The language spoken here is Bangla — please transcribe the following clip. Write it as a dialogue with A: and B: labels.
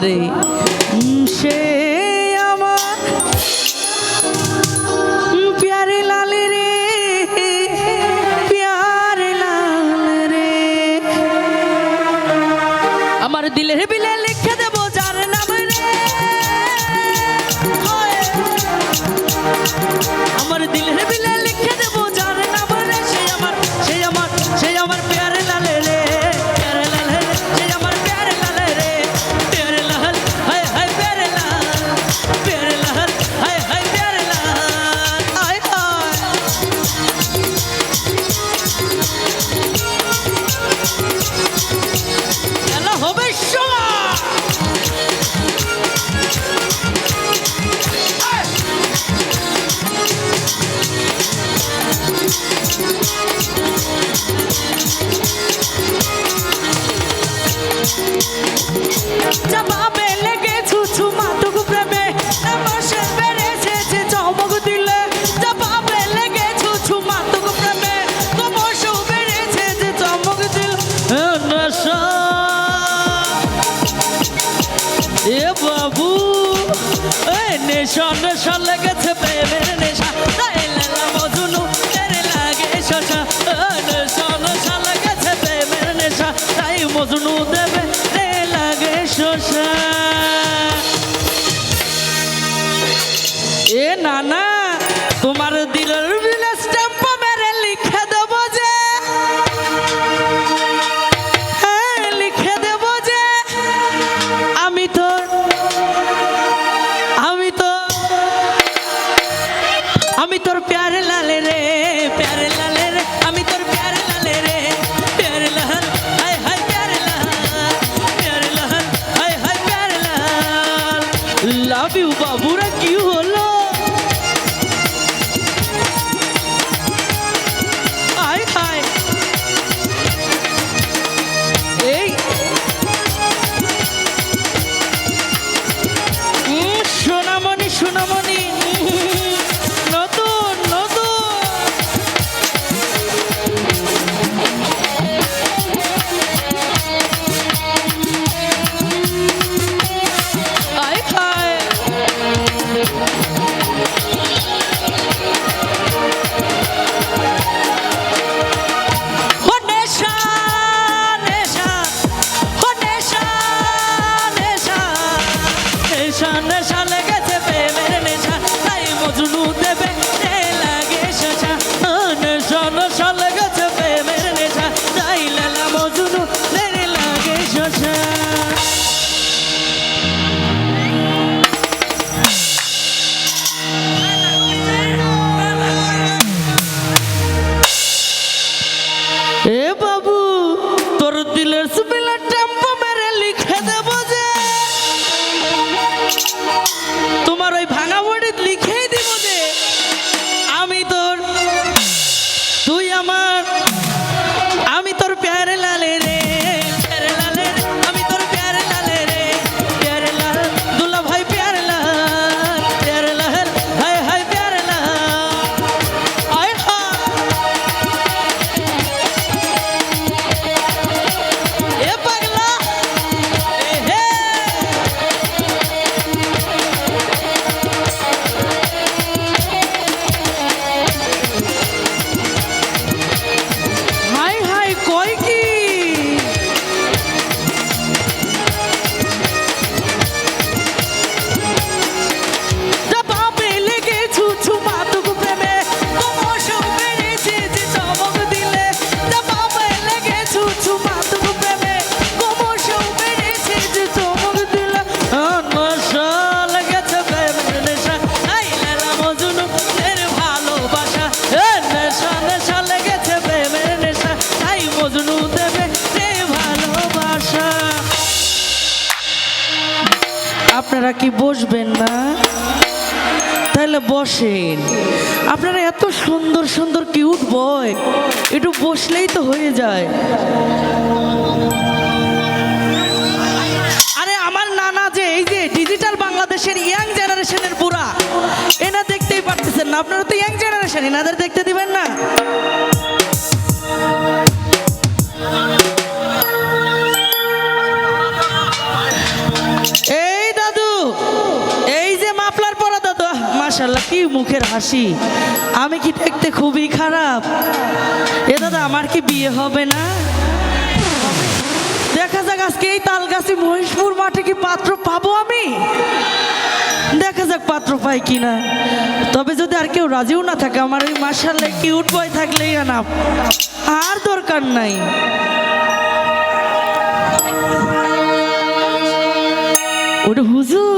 A: রে সে আমার প্যারে লাল রে প্যারে লাল রে আমার দিলের বিলে লিখে দেব যার নাম রে আমার দিলের বিলে লিখে দেব যার নাম রে সেই আমার প্যারে লাল রে প্যারে লাল রে সেই আমার প্যারে লাল রে প্যারে লাল হায় হায় প্যারে লাল প্যারে লাল হায় হায় প্যারে লাল হায় হায় কেন হবে সময় জবাবে লেগে ছুছু মাতুক প্রেমে বসে বেড়েছে যে চমক দিলে জবাবে লেগে ছুছু মাতুক প্রেমে বসে বেড়েছে যে চমক দিল নেশা এ বাবু নেশা নেশা লেগেছে প্রেমের নেশা তাই লালা মজনু তেরে লাগে শশা নেশা নেশা লেগেছে প্রেমের নেশা তাই মজনু দেবে রে লাগে শশা এ নানা তোমার দিলের বিলে স্ট্যাম্প মেরে লিখে দেব যে হ্যাঁ লিখে দেব যে আমি তোর প্যারে লালে রে প্যারে লালে রে আমি তোর প্যারে লালে রে প্যারে লাল হায় হায় প্যারে লাল প্যারে লাল হায় হায় প্যারে লাল লাভ ইউ বাবুরা কি হলো হায় হায় এই সোনামণি সোনামণি নতুন নতুন আয় খায় নেশা নেশা নেশা নেশা নেশা নেশা লেগেছে প্রেমের নেশা তাই মজনু দেবে রে লাগে শশা নেশা নেশা লেগেছে প্রেমের নেশা তাই লালা মজনু রে লাগে শশা এ বাবু তোর দিলের সুবিলা টেম্পো মেরে লিখে দেব যে তোমার ওই ভাঙা বড়িত লিখেই দিব যে আমি তোর তুই আমার আমি তোর প্যারে লালে রে প্যারে লালে রে আমি তোর প্যারে লালে রে প্যারে লাল দুলা ভাই প্যারে লাল হায় হায় প্যারে লাল আয় হায় এ পাগলা এ হে হাই হাই কই কি জবাবে লেগে ছুছু মাতুক প্রেমে বসে বেড়েছে যে চমক দিলে জবাবে লেগে ছুছু মাতুক প্রেমে বসে বেড়েছে যে চমক দিলে নেশা লেগেছে প্রেমের নেশা তাই লালা মজনু এর ভালোবাসা নেশা নেশা লেগেছে প্রেমের নেশা তাই মজনু দেবে রে ভালোবাসা আপনারা কি বসবেন না তাহলে বসেন আপনারা এত সুন্দর সুন্দর কিউট বয় একটু বসলেই তো হয়ে যায় আরে আমার নানা যে এই যে ডিজিটাল বাংলাদেশের ইয়াং জেনারেশনের বুড়া এনা দেখতেই পারতেছেন না আপনারা তো ইয়াং জেনারেশন এনাদের দেখতে দিবেন না মাশাআল্লাহ কি মুখের হাসি, আমি কি দেখতে খুবই খারাপ? এ দাদা আমার কি বিয়ে হবে না? দেখা যাক আজকে এই তালগাছি মহিষপুর মাঠে কি পাত্র পাবো আমি, দেখা যাক পাত্র পাই কিনা। তবে যদি আর কেউ রাজিও না থাকে, আমার ওই মাশাআল্লাহ কিউট বয় থাকলেই না, আর দরকার নাই। ওরে হুজুর